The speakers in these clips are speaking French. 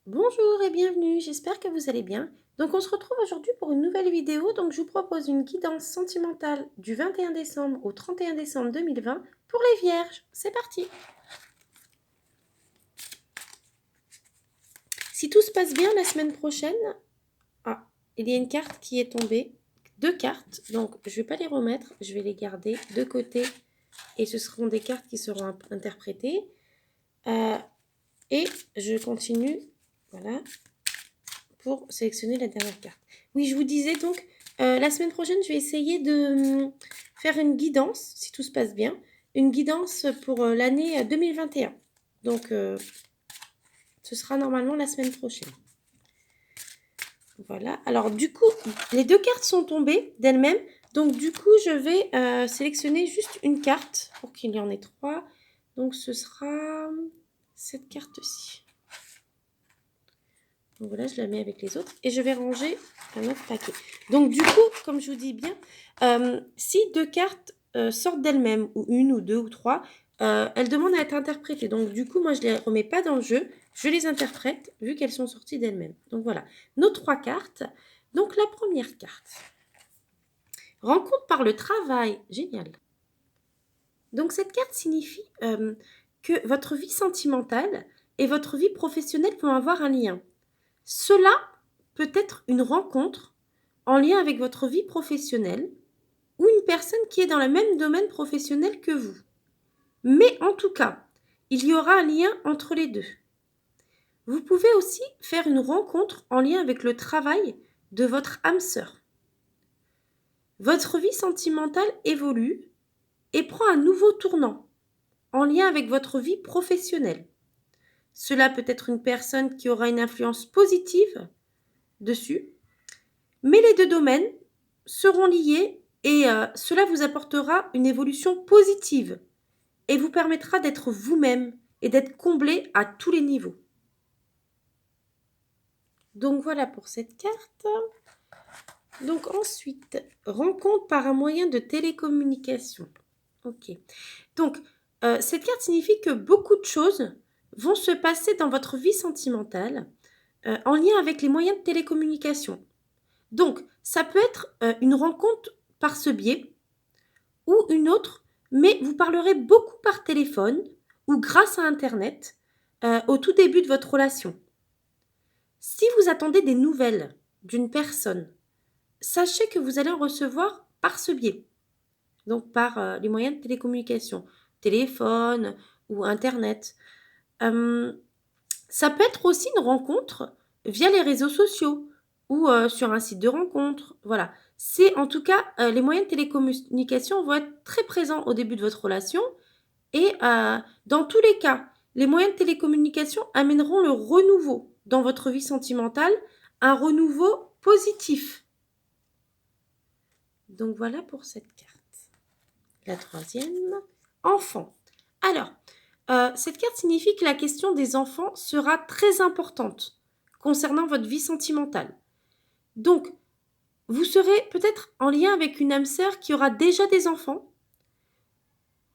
Bonjour et bienvenue, j'espère que vous allez bien. Donc on se retrouve aujourd'hui pour une nouvelle vidéo. Donc je vous propose une guidance sentimentale du 21 décembre au 31 décembre 2020 pour les vierges. C'est parti. Si tout se passe bien la semaine prochaine, il y a une carte qui est tombée, deux cartes, donc je ne vais pas les remettre, je vais les garder de côté et ce seront des cartes qui seront interprétées. Et je continue, voilà, pour sélectionner la dernière carte. Oui, je vous disais donc, la semaine prochaine, je vais essayer de faire une guidance, si tout se passe bien, une guidance pour l'année 2021. Donc, ce sera normalement la semaine prochaine. Voilà. Alors, du coup, les deux cartes sont tombées d'elles-mêmes. Donc, du coup, je vais sélectionner juste une carte pour qu'il y en ait trois. Donc, ce sera cette carte-ci. Donc voilà, je la mets avec les autres et je vais ranger un autre paquet. Donc du coup, comme je vous dis bien, si deux cartes sortent d'elles-mêmes, ou une, ou deux, ou trois, elles demandent à être interprétées. Donc du coup, moi, je ne les remets pas dans le jeu, je les interprète vu qu'elles sont sorties d'elles-mêmes. Donc voilà, nos trois cartes. Donc la première carte. Rencontre par le travail. Génial. Donc cette carte signifie que votre vie sentimentale et votre vie professionnelle vont avoir un lien. Cela peut être une rencontre en lien avec votre vie professionnelle ou une personne qui est dans le même domaine professionnel que vous. Mais en tout cas, il y aura un lien entre les deux. Vous pouvez aussi faire une rencontre en lien avec le travail de votre âme sœur. Votre vie sentimentale évolue et prend un nouveau tournant en lien avec votre vie professionnelle. Cela peut être une personne qui aura une influence positive dessus, mais les deux domaines seront liés et cela vous apportera une évolution positive et vous permettra d'être vous-même et d'être comblé à tous les niveaux. Donc voilà pour cette carte. Donc ensuite, rencontre par un moyen de télécommunication. Ok. Donc cette carte signifie que beaucoup de choses vont se passer dans votre vie sentimentale en lien avec les moyens de télécommunication. Donc, ça peut être une rencontre par ce biais ou une autre, mais vous parlerez beaucoup par téléphone ou grâce à Internet au tout début de votre relation. Si vous attendez des nouvelles d'une personne, sachez que vous allez en recevoir par ce biais, donc par les moyens de télécommunication, téléphone ou Internet. Ça peut être aussi une rencontre via les réseaux sociaux ou sur un site de rencontre. Voilà. C'est en tout cas, les moyens de télécommunication vont être très présents au début de votre relation et dans tous les cas, les moyens de télécommunication amèneront le renouveau dans votre vie sentimentale, un renouveau positif. Donc voilà pour cette carte. La troisième, enfant. Alors, cette carte signifie que la question des enfants sera très importante concernant votre vie sentimentale. Donc, vous serez peut-être en lien avec une âme sœur qui aura déjà des enfants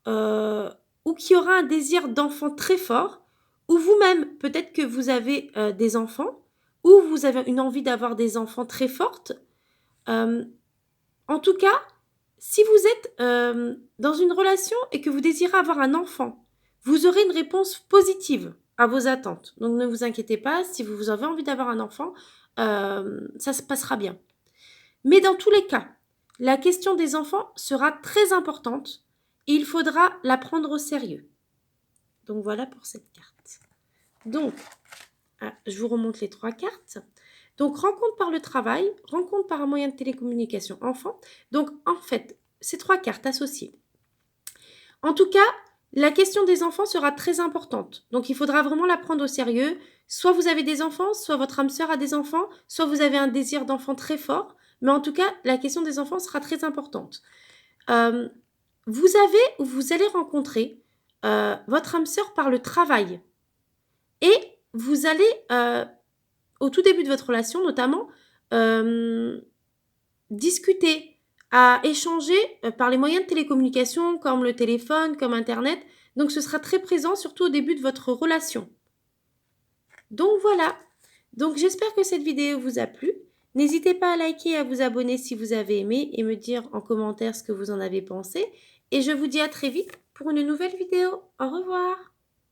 ou qui aura un désir d'enfant très fort, ou vous-même, peut-être que vous avez des enfants ou vous avez une envie d'avoir des enfants très forte. En tout cas, si vous êtes dans une relation et que vous désirez avoir un enfant, vous aurez une réponse positive à vos attentes. Donc ne vous inquiétez pas, si vous avez envie d'avoir un enfant, ça se passera bien. Mais dans tous les cas, la question des enfants sera très importante et il faudra la prendre au sérieux. Donc voilà pour cette carte. Donc, je vous remonte les trois cartes. Donc, rencontre par le travail, rencontre par un moyen de télécommunication, enfant. Donc, en fait, ces trois cartes associées. En tout cas, la question des enfants sera très importante. Donc, il faudra vraiment la prendre au sérieux. Soit vous avez des enfants, soit votre âme sœur a des enfants, soit vous avez un désir d'enfant très fort. Mais en tout cas, la question des enfants sera très importante. Vous avez ou vous allez rencontrer votre âme sœur par le travail. Et vous allez, au tout début de votre relation notamment, discuter, à échanger par les moyens de télécommunication comme le téléphone, comme Internet. Donc ce sera très présent, surtout au début de votre relation. Donc voilà, Donc, j'espère que cette vidéo vous a plu. N'hésitez pas à liker et à vous abonner si vous avez aimé et me dire en commentaire ce que vous en avez pensé. Et je vous dis à très vite pour une nouvelle vidéo. Au revoir!